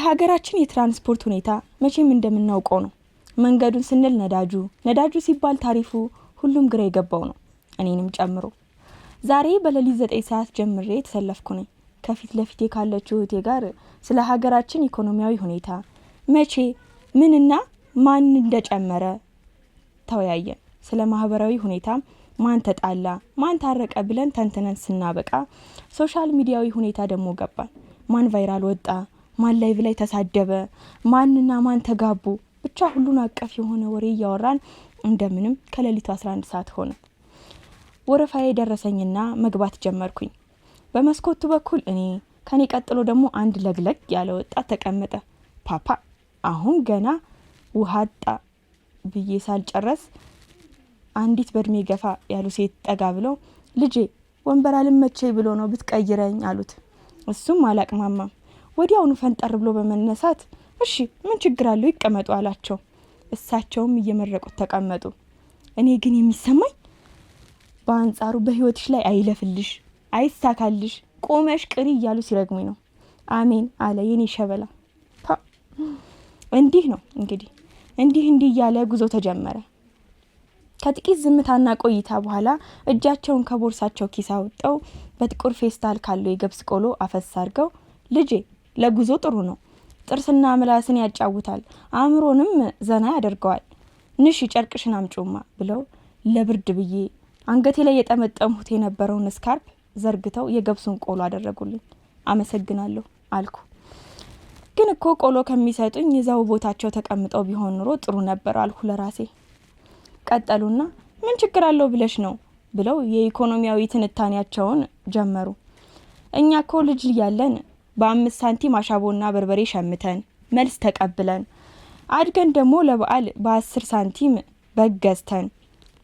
የሀገራችን የትራንስፖርት ሁኔታ መቼም እንደምናውቀው ነው። መንገዱን ስንል ነዳጁ ሲባል ታሪፉ ሁሉም ግራ የገባው ነው፣ እኔንም ጨምሮ። ዛሬ በሌሊት 9 ሰዓት ጀምሬ ተሰለፍኩ ነኝ። ከፊት ለፊቴ ካለችው እህቴ ጋር ስለ ሀገራችን ኢኮኖሚያዊ ሁኔታ መቼ ምንና ማን እንደጨመረ ተወያየን። ስለ ማህበራዊ ሁኔታ ማን ተጣላ ማን ታረቀ ብለን ተንተነን ስናበቃ ሶሻል ሚዲያዊ ሁኔታ ደግሞ ገባን። ማን ቫይራል ወጣ፣ ማን ላይቭ ላይ ተሳደበ፣ ማንና ማን ተጋቡ፣ ብቻ ሁሉን አቀፍ የሆነ ወሬ እያወራን እንደምንም ከሌሊቱ 11 ሰዓት ሆነ። ወረፋዬ ደረሰኝና መግባት ጀመርኩኝ። በመስኮቱ በኩል እኔ፣ ከኔ ቀጥሎ ደግሞ አንድ ለግለግ ያለ ወጣት ተቀመጠ። ፓፓ አሁን ገና ውሃጣ ብዬ ሳልጨረስ አንዲት በእድሜ ገፋ ያሉ ሴት ጠጋ ብለው ልጄ ወንበር አልመቼኝ ብሎ ነው ብትቀይረኝ አሉት። እሱም አላቅማማም። ወዲያውኑ ፈንጠር ብሎ በመነሳት እሺ ምን ችግር አለው ይቀመጡ አላቸው። እሳቸውም እየመረቁት ተቀመጡ። እኔ ግን የሚሰማኝ በአንጻሩ በህይወትሽ ላይ አይለፍልሽ አይሳካልሽ ቆመሽ ቅሪ እያሉ ሲረግሙኝ ነው። አሜን አለ የኔ ሸበላ። እንዲህ ነው እንግዲህ እንዲህ እያለ ጉዞ ተጀመረ። ከጥቂት ዝምታና ቆይታ በኋላ እጃቸውን ከቦርሳቸው ኪስ አውጥተው በጥቁር ፌስታል ካለው የገብስ ቆሎ አፈስ አድርገው ልጄ ለጉዞ ጥሩ ነው፣ ጥርስና ምላስን ያጫውታል፣ አእምሮንም ዘና ያደርገዋል፣ ንሽ ጨርቅሽን አምጪውማ ብለው ለብርድ ብዬ አንገቴ ላይ የጠመጠምሁት የነበረውን ስካርፕ ዘርግተው የገብሱን ቆሎ አደረጉልኝ። አመሰግናለሁ አልኩ። ግን እኮ ቆሎ ከሚሰጡኝ የዛው ቦታቸው ተቀምጠው ቢሆን ኑሮ ጥሩ ነበር አልኩ ለራሴ። ቀጠሉና ምን ችግር አለው ብለሽ ነው ብለው የኢኮኖሚያዊ ትንታኔያቸውን ጀመሩ። እኛ እኮ ልጅ ያለን በ5 ሳንቲም አሻቦና በርበሬ ሸምተን መልስ ተቀብለን አድገን ደግሞ ለበዓል በ10 ሳንቲም በገዝተን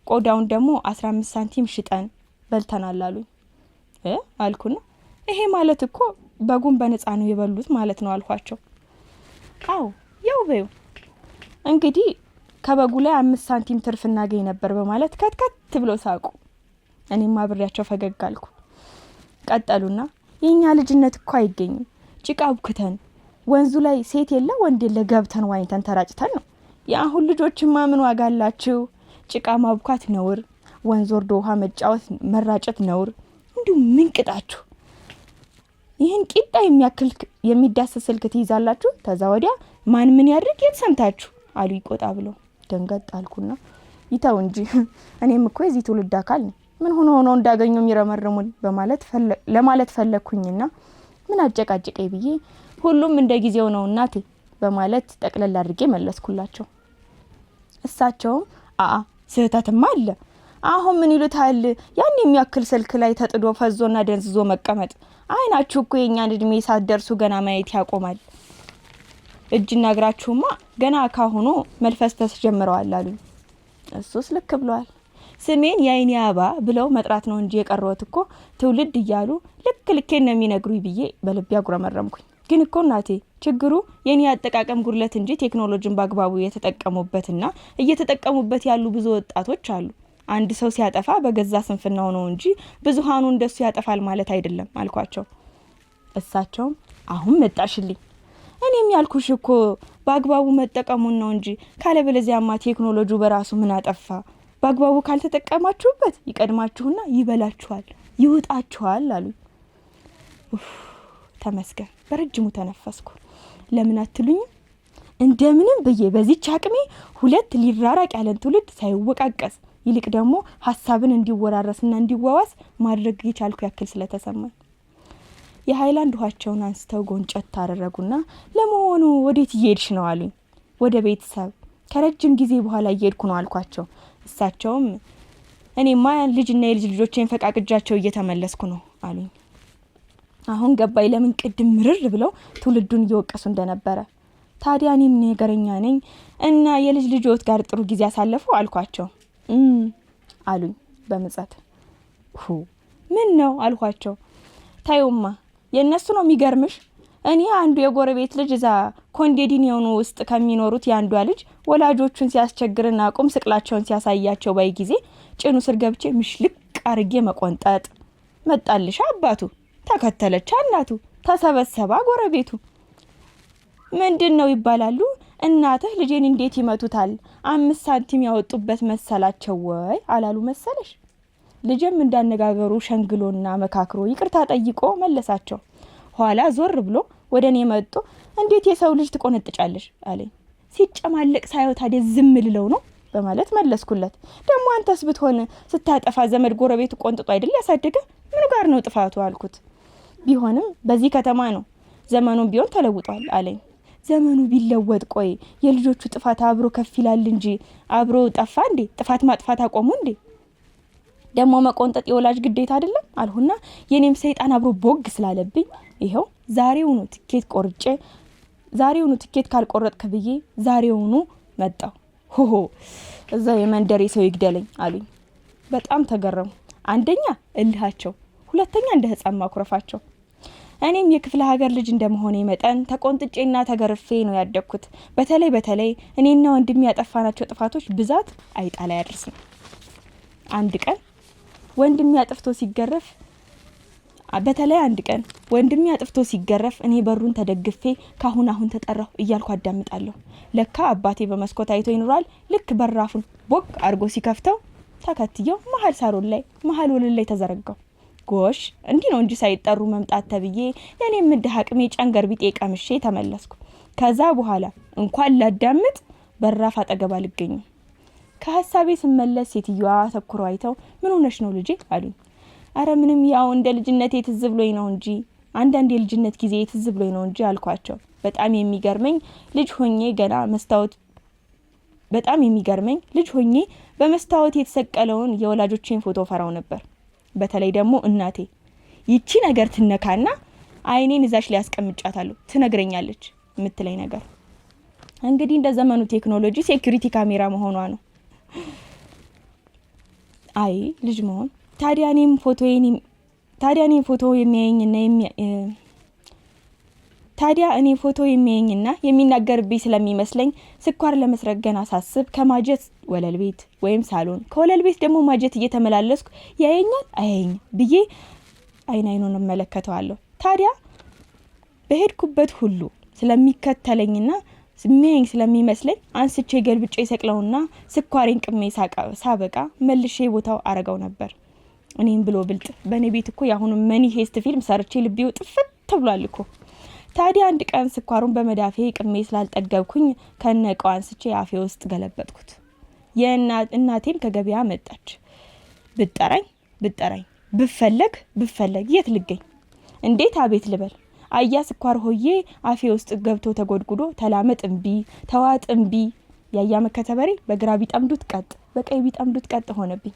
ቆዳውን ደግሞ 15 ሳንቲም ሽጠን በልተናል አሉኝ። አልኩና ይሄ ማለት እኮ በጉን በነፃ ነው የበሉት ማለት ነው አልኳቸው። አው ያው በዩ እንግዲህ ከበጉ ላይ 5 ሳንቲም ትርፍ እናገኝ ነበር በማለት ከትከት ብለው ሳቁ። እኔም አብሬያቸው ፈገግ አልኩ። ቀጠሉና የኛ ልጅነት እኮ አይገኝም ጭቃ ቡክተን ወንዙ ላይ ሴት የለ ወንድ የለ ገብተን ዋኝተን ተራጭተን ነው። የአሁን ልጆችማ ምን ዋጋ አላችሁ? ጭቃ ማቡካት ነውር፣ ወንዝ ወርዶ ውሃ መጫወት መራጨት ነውር። እንዲሁ ምን ቅጣችሁ? ይህን ቂጣ የሚያክል የሚዳሰስ ስልክ ትይዛላችሁ፣ ተዛ ወዲያ ማን ምን ያድርግ የትሰምታችሁ አሉ ይቆጣ ብለው። ደንገጥ አልኩና ይታው እንጂ እኔም እኮ የዚህ ትውልድ አካል ነኝ፣ ምን ሆኖ እንዳገኙ የሚረመርሙን ለማለት ፈለኩኝና ምን አጨቃጨቀኝ ብዬ ሁሉም እንደ ጊዜው ነው እናቴ በማለት ጠቅለል አድርጌ መለስኩላቸው። እሳቸውም ስህተትማ አለ፣ አሁን ምን ይሉታል ያን የሚያክል ስልክ ላይ ተጥዶ ፈዞና ደንዝዞ መቀመጥ፣ አይናችሁ እኮ የኛን እድሜ ሳትደርሱ ገና ማየት ያቆማል፣ እጅና እግራችሁማ ገና ካሁኑ መልፈስፈስ ጀምረዋል አሉኝ። እሱስ ልክ ብለዋል። ስሜን የአይኔ አባ ብለው መጥራት ነው እንጂ የቀረውት እኮ ትውልድ እያሉ ልኬን ነው የሚነግሩኝ ብዬ በልቤ አጉረመረምኩኝ። ግን እኮ እናቴ ችግሩ የኔ አጠቃቀም ጉድለት እንጂ ቴክኖሎጂን በአግባቡ የተጠቀሙበትና እየተጠቀሙበት ያሉ ብዙ ወጣቶች አሉ። አንድ ሰው ሲያጠፋ በገዛ ስንፍናው ነው እንጂ ብዙሃኑ እንደሱ ያጠፋል ማለት አይደለም አልኳቸው። እሳቸውም አሁን መጣሽልኝ፣ እኔም ያልኩሽ እኮ በአግባቡ መጠቀሙን ነው እንጂ ካለበለዚያማ ቴክኖሎጂው በራሱ ምን አጠፋ? በአግባቡ ካልተጠቀማችሁበት ይቀድማችሁና ይበላችኋል፣ ይውጣችኋል አሉኝ። ተመስገን በረጅሙ ተነፈስኩ። ለምን አትሉኝ? እንደምንም ብዬ በዚህች አቅሜ 2 ሊራራቅ ያለን ትውልድ ሳይወቃቀስ ይልቅ ደግሞ ሐሳብን እንዲወራረስና እንዲዋዋስ ማድረግ የቻልኩ ያክል ስለተሰማኝ የሃይላንድ ውሃቸውን አንስተው ጎንጨት ታደረጉና ለመሆኑ ወዴት እየሄድሽ ነው አሉኝ። ወደ ቤተሰብ ከረጅም ጊዜ በኋላ እየሄድኩ ነው አልኳቸው። እሳቸውም እኔማ ልጅና የልጅ ልጆቼን ፈቃቅጃቸው እየተመለስኩ ነው አሉኝ። አሁን ገባይ ለምን ቅድም ምርር ብለው ትውልዱን እየወቀሱ እንደነበረ። ታዲያ እኔም ነገረኛ ነኝ እና የልጅ ልጆት ጋር ጥሩ ጊዜ አሳለፉ አልኳቸው። አሉኝ በመጻት ምን ነው አልኳቸው። ታዩማ የነሱ ነው የሚገርምሽ። እኔ አንዱ የጎረቤት ልጅ እዛ ኮንዶሚኒየም ውስጥ ከሚኖሩት ያንዷ ልጅ ወላጆቹን ሲያስቸግርና ቁም ስቅላቸውን ሲያሳያቸው ባይ ጊዜ ጭኑ ስር ገብቼ ምሽልቅ አርጌ መቆንጠጥ። መጣልሽ አባቱ፣ ተከተለች እናቱ፣ ተሰበሰባ ጎረቤቱ። ምንድነው ይባላሉ። እናትህ ልጄን እንዴት ይመቱታል? 5 ሳንቲም ያወጡበት መሰላቸው ወይ አላሉ መሰለሽ? ልጅም እንዳነጋገሩ ሸንግሎና መካክሮ ይቅርታ ጠይቆ መለሳቸው። ኋላ ዞር ብሎ ወደኔ መጥቶ እንዴት የሰው ልጅ ትቆነጥጫለሽ አለኝ። ሲጨማለቅ ሳይው ታዲያ ዝም ልለው ነው በማለት መለስኩለት። ደግሞ አንተስ ብትሆን ስታጠፋ ዘመድ ጎረቤት ቆንጥጦ አይደል ያሳደገ? ምን ጋር ነው ጥፋቱ አልኩት። ቢሆንም በዚህ ከተማ ነው፣ ዘመኑም ቢሆን ተለውጧል አለኝ። ዘመኑ ቢለወጥ ቆይ የልጆቹ ጥፋት አብሮ ከፍ ይላል እንጂ አብሮ ጠፋ እንዴ? ጥፋት ማጥፋት አቆሙ እንዴ? ደግሞ መቆንጠጥ የወላጅ ግዴታ አይደለም አልሁና የኔም ሰይጣን አብሮ ቦግ ስላለብኝ ይሄው ዛሬውኑ ትኬት ካልቆረጥክ ብዬ ዛሬውኑ መጣሁ። ሆሆ እዛ የመንደሬ ሰው ይግደለኝ አሉኝ። በጣም ተገረሙ። አንደኛ እልሃቸው፣ ሁለተኛ እንደ ህፃን ማኩረፋቸው። እኔም የክፍለ ሀገር ልጅ እንደመሆኔ መጠን ተቆንጥጬና ተገርፌ ነው ያደግኩት። በተለይ እኔና ወንድሜ ያጠፋናቸው ጥፋቶች ብዛት አይጣላ ያድርስ ነው። አንድ ቀን ወንድሜ አጥፍቶ ሲገረፍ እኔ በሩን ተደግፌ ካሁን ተጠራሁ እያልኩ አዳምጣለሁ። ለካ አባቴ በመስኮት አይቶ ይኖራል። ልክ በራፉን ቦግ አርጎ ሲከፍተው ተከትየው መሀል ወለል ላይ ተዘረጋው። ጎሽ እንዲህ ነው እንጂ ሳይጠሩ መምጣት ተብዬ የኔም ምድህ አቅሜ ጨንገር ቢጤ ቀምሼ ተመለስኩ። ከዛ በኋላ እንኳን ላዳምጥ በራፍ አጠገብ አልገኝም። ከሐሳቤ ስመለስ ሴትዮዋ ተኩረው አይተው ምን ሆነሽ ነው ልጄ አሉኝ። አረ ምንም ያው እንደ ልጅነቴ ትዝ ብሎኝ ነው እንጂ አንዳንድ የልጅነት ጊዜ ትዝ ብሎኝ ነው እንጂ አልኳቸው። በጣም የሚገርመኝ ልጅ ሆኜ በመስታወት የተሰቀለውን የወላጆቼን ፎቶ ፈራው ነበር። በተለይ ደግሞ እናቴ ይቺ ነገር ትነካና አይኔን እዛሽ ላይ ያስቀምጫታለሁ ትነግረኛለች የምትለኝ ነገር። እንግዲህ እንደ ዘመኑ ቴክኖሎጂ ሴኩሪቲ ካሜራ መሆኗ ነው። አይ ልጅ መሆን ታዲያ እኔ ፎቶ የሚያየኝና የሚናገርብኝ ስለሚመስለኝ ስኳር ለመስረቅ ገና ሳስብ ከማጀት ወለል ቤት ወይም ሳሎን፣ ከወለል ቤት ደግሞ ማጀት እየተመላለስኩ ያየኛል አያየኝም ብዬ አይኑን እመለከተዋለሁ። ታዲያ በሄድኩበት ሁሉ ስለሚከተለኝና የሚያየኝ ስለሚመስለኝ አንስቼ ገልብጬ ሰቅለውና ስኳሬን ቅሜ ሳበቃ መልሼ ቦታው አረጋው ነበር። እኔም ብሎ ብልጥ በእኔ ቤት እኮ ያሁኑ መኒ ሄስት ፊልም ሰርቼ ልቤው ጥፍት ብሏል እኮ። ታዲያ አንድ ቀን ስኳሩን በመዳፌ ቅሜ ስላልጠገብኩኝ ከነቀው አንስቼ አፌ ውስጥ ገለበጥኩት። እናቴም ከገበያ መጣች። ብጠራኝ ብፈለግ የት ልገኝ? እንዴት አቤት ልበል? አያ ስኳር ሆዬ አፌ ውስጥ ገብቶ ተጎድጉዶ ተላመጥ እምቢ ተዋጥ እምቢ። ያያ መከተበሬ በግራ ቢጠምዱት ቀጥ በቀኝ ቢጠምዱት ቀጥ ሆነብኝ።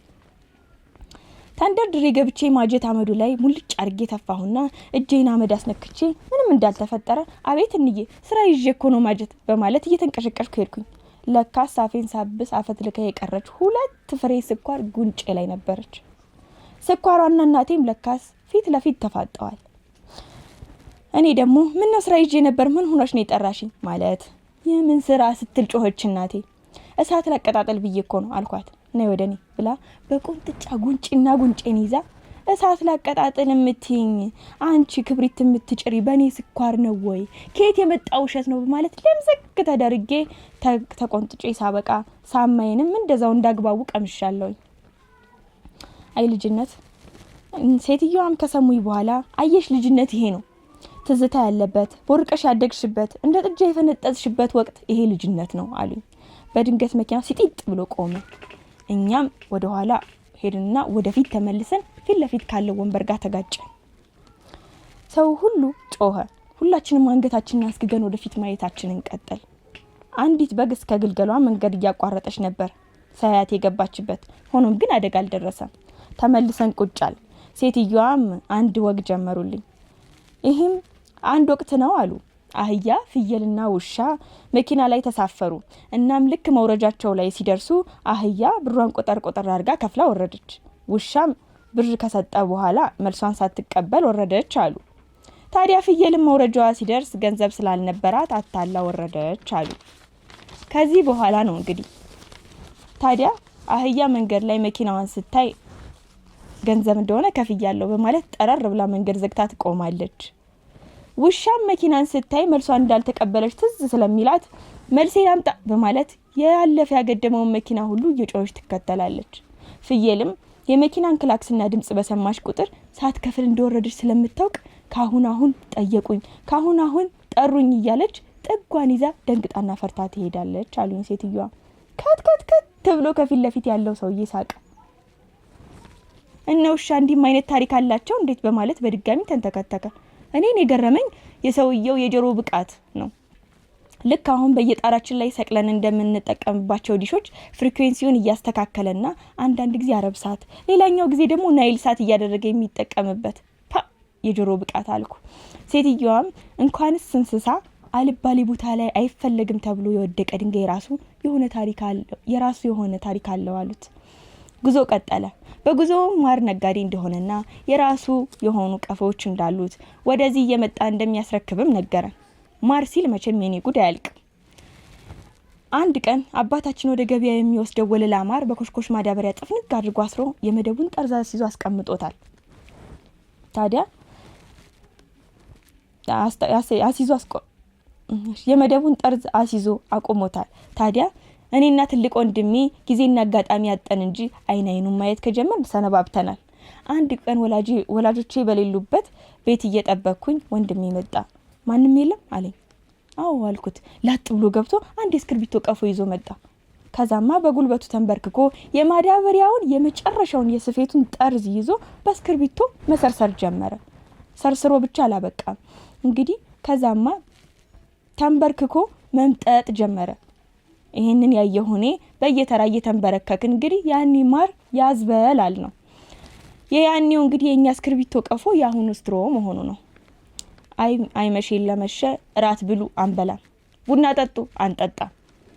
ተንደርድሬ ገብቼ ማጀት አመዱ ላይ ሙልጭ አርጌ ተፋሁና እጄን አመድ አስነክቼ ምንም እንዳልተፈጠረ አቤት እንዬ ስራ ይዤ እኮ ነው ማጀት በማለት እየተንቀሸቀሽኩ ሄድኩኝ። ለካስ አፌን ሳብስ አፈትልከ የቀረች 2 ፍሬ ስኳር ጉንጬ ላይ ነበረች። ስኳሯና እናቴም ለካስ ፊት ለፊት ተፋጠዋል። እኔ ደግሞ ምን ነው ስራ ይዤ ነበር፣ ምን ሆነሽ ነው የጠራሽኝ ማለት የምን ስራ ስትል ጮኸች እናቴ። እሳት ላቀጣጠል ብዬ እኮ ነው አልኳት። ነይ ወደኔ ብላ በቁንጥጫ ጉንጬን ይዛ እሳት ላቀጣጠል የምትይኝ አንቺ ክብሪት የምትጭሪ በኔ ስኳር ነው ወይ? ከየት የመጣ ውሸት ነው በማለት ለምዘግ ተደርጌ ተቆንጥጬ ሳበቃ ሳማይንም እንደዛው እንዳግባቡ ቀምሻለሁ። አይ ልጅነት። ሴትዮዋም ከሰሙኝ በኋላ አየሽ ልጅነት ይሄ ነው ትዝታ ያለበት ቦርቀሽ ያደግሽበት እንደ ጥጃ የፈነጠዝሽበት ወቅት ይሄ ልጅነት ነው አሉኝ። በድንገት መኪና ሲጢጥ ብሎ ቆመ። እኛም ወደ ኋላ ሄድንና ወደፊት ተመልሰን ፊት ለፊት ካለው ወንበር ጋር ተጋጨን። ሰው ሁሉ ጮኸ። ሁላችንም አንገታችንን አስግገን ወደፊት ማየታችንን ቀጠል። አንዲት በግ እስከ ግልገሏ መንገድ እያቋረጠች ነበር ሳያት የገባችበት። ሆኖም ግን አደጋ አልደረሰም። ተመልሰን ቁጫል። ሴትዮዋም አንድ ወግ ጀመሩልኝ። ይሄም አንድ ወቅት ነው አሉ። አህያ ፍየልና ውሻ መኪና ላይ ተሳፈሩ። እናም ልክ መውረጃቸው ላይ ሲደርሱ አህያ ብሯን ቆጠር አርጋ ከፍላ ወረደች። ውሻም ብር ከሰጠ በኋላ መልሷን ሳትቀበል ወረደች አሉ። ታዲያ ፍየልም መውረጃዋ ሲደርስ ገንዘብ ስላልነበራት አታላ ወረደች አሉ። ከዚህ በኋላ ነው እንግዲህ ታዲያ አህያ መንገድ ላይ መኪናዋን ስታይ ገንዘብ እንደሆነ ከፍያለሁ በማለት ጠረር ብላ መንገድ ዘግታ ትቆማለች። ውሻም መኪናን ስታይ መልሷን እንዳልተቀበለች ትዝ ስለሚላት መልሴን አምጣ በማለት ያለፈ ያገደመውን መኪና ሁሉ እየጮኸች ትከተላለች። ፍየልም የመኪናን ክላክስና ድምጽ በሰማች ቁጥር ሳትከፍል እንደወረደች ስለምታውቅ ካሁን ጠየቁኝ፣ ካሁን ጠሩኝ እያለች ጥጓን ይዛ ደንግጣና ፈርታ ትሄዳለች አሉኝ ሴትዮዋ። ከት ተብሎ ከፊት ለፊት ያለው ሰውዬ ሳቀ። እነ ውሻ እንዲህም አይነት ታሪክ አላቸው እንዴት በማለት በድጋሚ ተንተከተከ። እኔን የገረመኝ የሰውየው የጆሮ ብቃት ነው። ልክ አሁን በየጣራችን ላይ ሰቅለን እንደምንጠቀምባቸው ዲሾች ፍሪኩዌንሲውን እያስተካከለና አንዳንድ ጊዜ አረብ ሰዓት ሌላኛው ጊዜ ደግሞ ናይል ሰዓት እያደረገ የሚጠቀምበት የጆሮ ብቃት አልኩ። ሴትዮዋም እንኳንስ እንስሳ አልባሌ ቦታ ላይ አይፈለግም ተብሎ የወደቀ ድንጋይ የራሱ የሆነ ታሪክ አለው አሉት። ጉዞ ቀጠለ። በጉዞው ማር ነጋዴ እንደሆነና የራሱ የሆኑ ቀፎዎች እንዳሉት ወደዚህ እየመጣ እንደሚያስረክብም ነገረን። ማር ሲል መቼም የኔ ጉድ አያልቅም። አንድ ቀን አባታችን ወደ ገበያ የሚወስደው ወለላ ማር በኮሽኮሽ ማዳበሪያ ጥፍንግ አድርጎ አስሮ የመደቡን ጠርዝ አስይዞ አስቀምጦታል። ታዲያ የመደቡን ጠርዝ አስይዞ አቆሞታል። ታዲያ እኔና ትልቅ ወንድሜ ጊዜና አጋጣሚ ያጠን እንጂ አይኑን ማየት ከጀመር ሰነባብተናል። አንድ ቀን ወላጆቼ በሌሉበት ቤት እየጠበቅኩኝ ወንድሜ መጣ። ማንም የለም አለኝ። አዎ አልኩት። ላጥ ብሎ ገብቶ አንድ እስክርቢቶ ቀፎ ይዞ መጣ። ከዛማ በጉልበቱ ተንበርክኮ የማዳበሪያውን የመጨረሻውን የስፌቱን ጠርዝ ይዞ በእስክርቢቶ መሰርሰር ጀመረ። ሰርስሮ ብቻ አላበቃም እንግዲህ ከዛማ ተንበርክኮ መምጠጥ ጀመረ። ይሄንን ያየሁኔ በየተራ እየተንበረከክ እንግዲህ ያኒ ማር ያዝበላል ነው። የያኒው እንግዲህ የኛ እስክርቢቶ ቀፎ ያሁኑ ስትሮ መሆኑ ነው። አይመሽ ለመሸ ራት ብሉ አንበላም፣ ቡና ጠጡ አንጠጣ።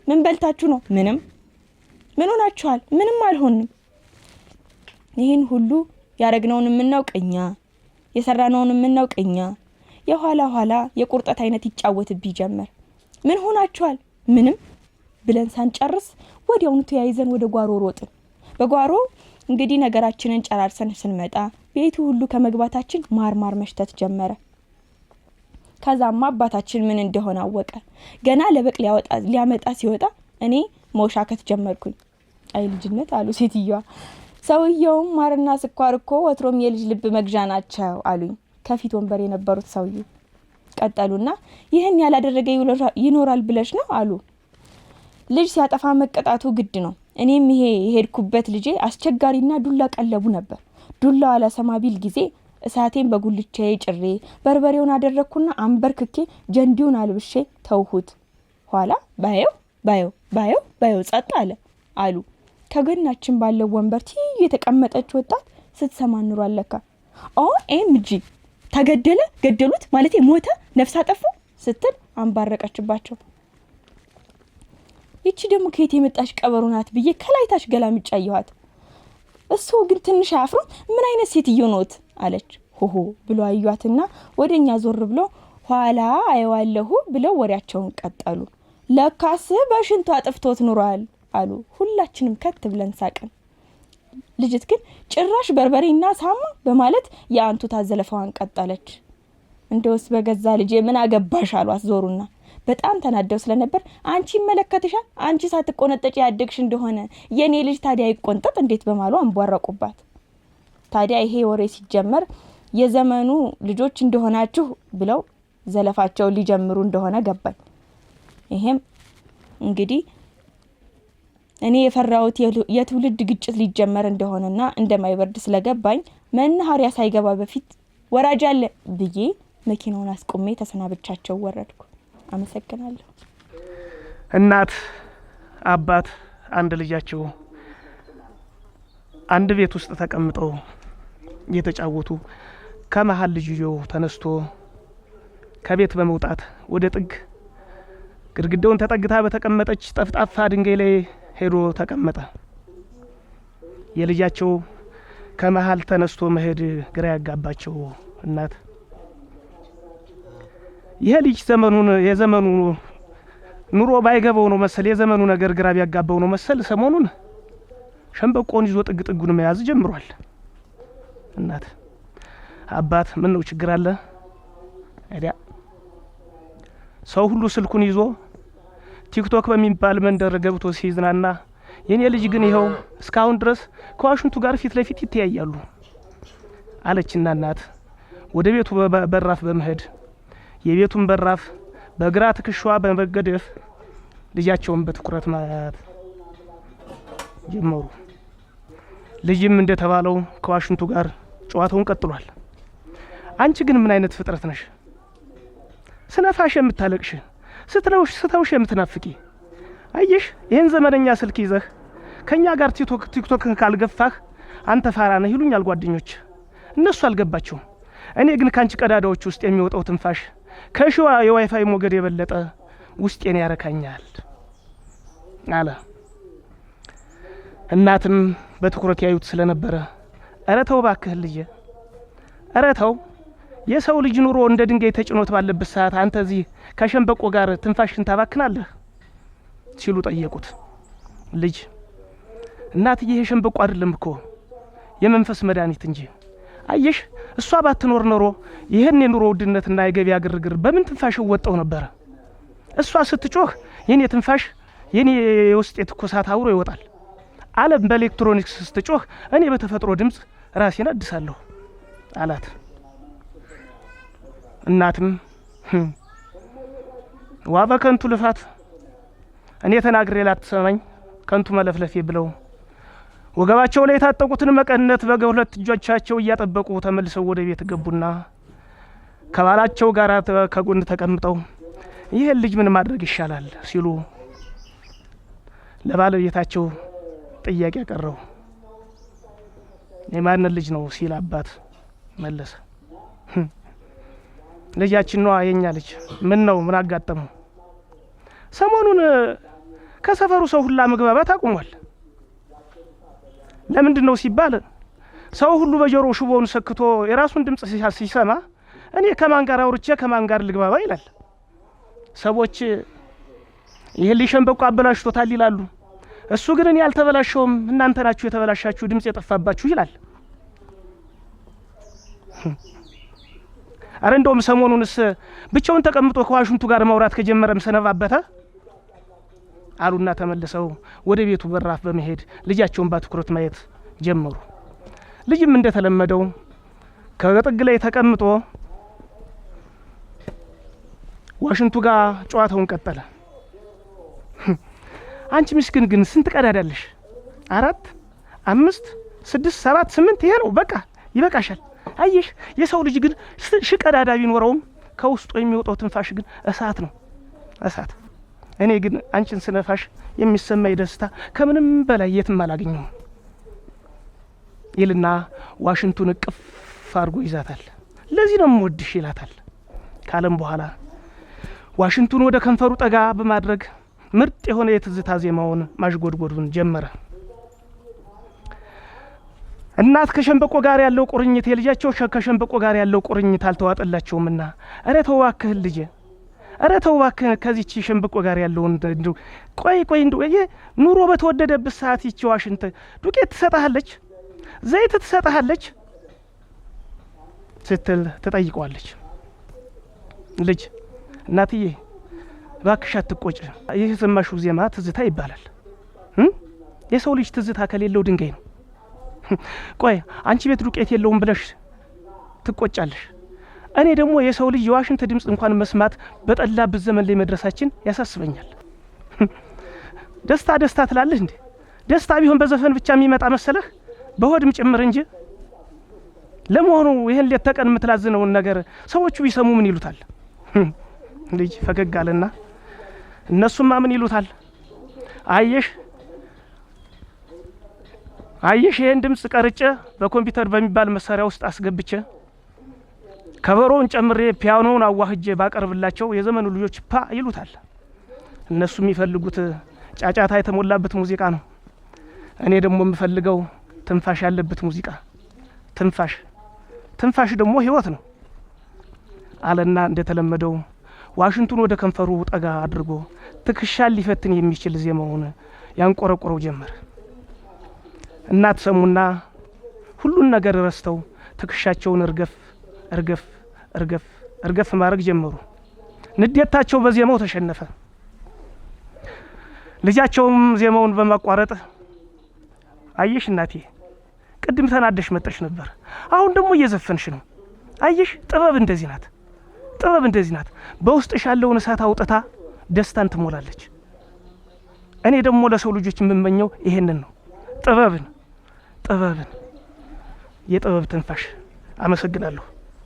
ምን በልታችሁ ነው? ምንም። ምን ሆናችኋል? ምንም አልሆንም። ይሄን ሁሉ ያረግነውን የምናውቀኛ የሰራነውን የምናውቀኛ የኋላ የቁርጠት አይነት ይጫወትብኝ ጀመር። ምን ሆናችኋል? ምንም ብለን ሳንጨርስ ወዲያውኑ ተያይዘን ወደ ጓሮ ሮጥን። በጓሮ እንግዲህ ነገራችንን ጨራርሰን ስንመጣ ቤቱ ሁሉ ከመግባታችን ማርማር መሽተት ጀመረ። ከዛማ አባታችን ምን እንደሆነ አወቀ። ገና ለበቅ ሊያመጣ ሲወጣ እኔ መውሻከት ጀመርኩኝ። አይ ልጅነት አሉ ሴትዮዋ። ሰውየውም ማርና ስኳር እኮ ወትሮም የልጅ ልብ መግዣ ናቸው አሉኝ ከፊት ወንበር የነበሩት ሰውዬ። ቀጠሉና ይህን ያላደረገ ይኖራል ብለሽ ነው አሉ። ልጅ ሲያጠፋ መቀጣቱ ግድ ነው። እኔም ይሄ የሄድኩበት ልጄ አስቸጋሪና ዱላ ቀለቡ ነበር። ዱላው አላሰማ ቢል ጊዜ እሳቴን በጉልቻዬ ጭሬ በርበሬውን አደረኩና አንበርክኬ ጀንዲውን አልብሼ ተውሁት። ኋላ ባየው ጸጥ አሉ። ከገናችን ባለው ወንበር ትይዩ የተቀመጠች ወጣት ስትሰማ ኑሮ አለካ። ኦኤምጂ ገደሉት ማለት ሞተ፣ ነፍስ አጠፉ ስትል አንባረቀችባቸው። ይቺ ደግሞ ከየት የመጣች ቀበሮ ናት ብዬ ከላይታች ገላምጫ አየኋት። እሱ ግን ትንሽ አያፍሩም? ምን አይነት ሴትዮ ኖት አለች። ሆሆ ብሎ አዩዋትና ወደኛ ዞር ብሎ ኋላ አየዋለሁ ብለው ወሬያቸውን ቀጠሉ። ለካስ በሽንቷ አጥፍቶት ኑሯል አሉ። ሁላችንም ከት ብለን ሳቅን። ልጅት ግን ጭራሽ በርበሬና ሳማ በማለት የአንቱ ታዘለፈዋን ቀጠለች። እንደውስ በገዛ ልጄ ምን አገባሽ አሏት ዞሩና። በጣም ተናደው ስለነበር አንቺ ይመለከትሻል፣ አንቺ ሳትቆነጠጭ ያደግሽ እንደሆነ የኔ ልጅ ታዲያ ይቆንጠጥ እንዴት በማሉ አንቧረቁባት። ታዲያ ይሄ ወሬ ሲጀመር የዘመኑ ልጆች እንደሆናችሁ ብለው ዘለፋቸው ሊጀምሩ እንደሆነ ገባኝ። ይሄም እንግዲህ እኔ የፈራሁት የትውልድ ግጭት ሊጀመር እንደሆነና እንደማይበርድ ስለገባኝ መናኸሪያ ሳይገባ በፊት ወራጅ አለ ብዬ መኪናውን አስቆሜ ተሰናብቻቸው ወረድኩ። አመሰግናለሁ። እናት አባት አንድ ልጃቸው አንድ ቤት ውስጥ ተቀምጠው እየተጫወቱ ከመሃል ልጅየው ተነስቶ ከቤት በመውጣት ወደ ጥግ ግድግዳውን ተጠግታ በተቀመጠች ጠፍጣፋ ድንጋይ ላይ ሄዶ ተቀመጠ። የልጃቸው ከመሃል ተነስቶ መሄድ ግራ ያጋባቸው እናት ይሄ ልጅ የዘመኑ ኑሮ ባይገባው ነው መሰል የዘመኑ ነገር ግራ ቢያጋባው ነው መሰል ሰሞኑን ሸምበቆን ይዞ ጥግ ጥጉን መያዝ ጀምሯል። እናት አባት ምን ነው ችግር አለ? አይዲያ ሰው ሁሉ ስልኩን ይዞ ቲክቶክ በሚባል መንደር ገብቶ ሲዝናና የኔ ልጅ ግን ይኸው እስካሁን ድረስ ከዋሽንቱ ጋር ፊት ለፊት ይተያያሉ አለችና እናት ወደ ቤቱ በራፍ በመሄድ የቤቱን በራፍ በግራ ትከሻዋ በመገደፍ ልጃቸውን በትኩረት ማየት ጀመሩ። ልጅም እንደተባለው ከዋሽንቱ ጋር ጨዋታውን ቀጥሏል። አንቺ ግን ምን አይነት ፍጥረት ነሽ? ስነፋሽ የምታለቅሽ ስተውሽ የምትናፍቂ አየሽ ይህን ዘመነኛ ስልክ ይዘህ ከኛ ጋር ቲክቶክን ካልገፋህ አንተ ፋራ ነህ ይሉኛል ጓደኞች። እነሱ አልገባቸውም። እኔ ግን ካንቺ ቀዳዳዎች ውስጥ የሚወጣው ትንፋሽ ከሽዋ የዋይፋይ ሞገድ የበለጠ ውስጤን ያረካኛል አለ። እናትም በትኩረት ያዩት ስለነበረ ኧረ ተው እባክህ ልጄ፣ ኧረ ተው የሰው ልጅ ኑሮ እንደ ድንጋይ ተጭኖት ባለበት ሰዓት አንተ እዚህ ከሸንበቆ ጋር ትንፋሽን ታባክናለህ ሲሉ ጠየቁት። ልጅ እናትዬ የሸንበቆ አይደለም እኮ የመንፈስ መድኃኒት እንጂ አየሽ እሷ ባትኖር ኖሮ ይህን የኑሮ ውድነትና የገበያ ግርግር በምን ትንፋሽ ወጣው ነበር? እሷ ስትጮህ የኔ ትንፋሽ የኔ የውስጥ የትኩሳት አውሮ ይወጣል። ዓለም በኤሌክትሮኒክስ ስትጮህ እኔ በተፈጥሮ ድምፅ ራሴን አድሳለሁ አላት። እናትም ዋ በከንቱ ልፋት እኔ ተናግሬ ላትሰማኝ ከንቱ መለፍለፌ ብለው ወገባቸው ላይ የታጠቁትን መቀነት በሁለት እጆቻቸው እያጠበቁ ተመልሰው ወደ ቤት ገቡና ከባላቸው ጋር ከጎን ተቀምጠው ይሄን ልጅ ምን ማድረግ ይሻላል ሲሉ ለባለቤታቸው ጥያቄ ያቀረቡ። የማን ልጅ ነው ሲል አባት መለሰ። ልጃችን ነው የኛ ልጅ። ምን ነው ምን አጋጠመው? ሰሞኑን ከሰፈሩ ሰው ሁላ መግባባት አቁሟል። ለምንድን ነው ሲባል ሰው ሁሉ በጆሮ ሽቦውን ሰክቶ የራሱን ድምጽ ሲሰማ እኔ ከማን ጋር አውርቼ ከማን ጋር ልግባባ ይላል። ሰዎች ይሄ ሊሸንበቆ አበላሽቶታል ይላሉ። እሱ ግን እኔ ያልተበላሸውም እናንተ ናችሁ የተበላሻችሁ ድምጽ የጠፋባችሁ ይላል። አረ እንደውም ሰሞኑንስ ብቻውን ተቀምጦ ከዋሽንቱ ጋር ማውራት ከጀመረም ሰነባበተ አሉና ተመልሰው ወደ ቤቱ በራፍ በመሄድ ልጃቸውን በትኩረት ማየት ጀመሩ። ልጅም እንደተለመደው ከጥግ ላይ ተቀምጦ ዋሽንቱ ጋር ጨዋታውን ቀጠለ። አንቺ ምስኪን ግን ስንት ቀዳዳለሽ? 4 5 6 7 8 ይሄ ነው በቃ ይበቃሻል። አየሽ የሰው ልጅ ግን ሽቀዳዳ ቢኖረውም ከውስጡ የሚወጣው ትንፋሽ ግን እሳት ነው እሳት። እኔ ግን አንቺን ስነፋሽ የሚሰማኝ ደስታ ከምንም በላይ የትም አላገኘውም ይልና ዋሽንቱን እቅፍ አድርጎ ይዛታል። ለዚህ ነው የምወድሽ ይላታል። ካለም በኋላ ዋሽንቱን ወደ ከንፈሩ ጠጋ በማድረግ ምርጥ የሆነ የትዝታ ዜማውን ማሽጎድጎዱን ጀመረ። እናት ከሸንበቆ ጋር ያለው ቁርኝት የልጃቸው ከሸንበቆ ጋር ያለው ቁርኝት አልተዋጠላቸውምና ኧረ ተው እባክህ ልጄ፣ ኧረ ተው እባክህ ከዚህች ሸንበቆ ጋር ያለውን እንደው ቆይ እንደው ኑሮ በተወደደበት ሰዓት ይቺ ዋሽንት ዱቄት ትሰጣለች፣ ዘይት ትሰጣለች ስትል ትጠይቀዋለች። ልጅ እናትዬ እባክሽ አትቆጭ፣ ይህ የሰማሽው ዜማ ትዝታ ይባላል። የሰው ልጅ ትዝታ ከሌለው ድንጋይ ነው። ቆይ አንቺ ቤት ዱቄት የለውም ብለሽ ትቆጫለሽ። እኔ ደግሞ የሰው ልጅ የዋሽንት ድምጽ እንኳን መስማት በጠላበት ዘመን ላይ መድረሳችን ያሳስበኛል። ደስታ ትላለህ እንዴ? ደስታ ቢሆን በዘፈን ብቻ የሚመጣ መሰለህ? በሆድም ጭምር እንጂ። ለመሆኑ ይሄን ሌት ተቀን የምትላዝነውን ነገር ሰዎቹ ቢሰሙ ምን ይሉታል? ልጅ ፈገግ አለና እነሱማ ምን ይሉታል? አየሽ ይሄን ድምጽ ቀርጬ በኮምፒውተር በሚባል መሳሪያ ውስጥ አስገብቼ ከበሮውን ጨምሬ ፒያኖውን አዋህጄ ባቀርብላቸው የዘመኑ ልጆች ፓ ይሉታል። እነሱ የሚፈልጉት ጫጫታ የተሞላበት ሙዚቃ ነው። እኔ ደግሞ የምፈልገው ትንፋሽ ያለበት ሙዚቃ። ትንፋሽ ደግሞ ህይወት ነው አለና እንደተለመደው ዋሽንቱን ወደ ከንፈሩ ጠጋ አድርጎ ትክሻል ሊፈትን የሚችል ዜማውን ያንቆረቆረው ጀመረ። እናት ሰሙና ሁሉን ነገር ረስተው ትክሻቸውን እርገፍ ማድረግ ጀመሩ። ንዴታቸው በዜማው ተሸነፈ። ልጃቸውም ዜማውን በማቋረጥ አየሽ እናቴ ቅድም ተናደሽ መጠሽ ነበር፣ አሁን ደግሞ እየዘፈንሽ ነው። አየሽ ጥበብ እንደዚህ ናት፣ ጥበብ እንደዚህ ናት። በውስጥሽ ያለውን እሳት አውጥታ ደስታን ትሞላለች። እኔ ደግሞ ለሰው ልጆች የምመኘው ይሄንን ነው፣ ጥበብን፣ የጥበብ ትንፋሽ። አመሰግናለሁ።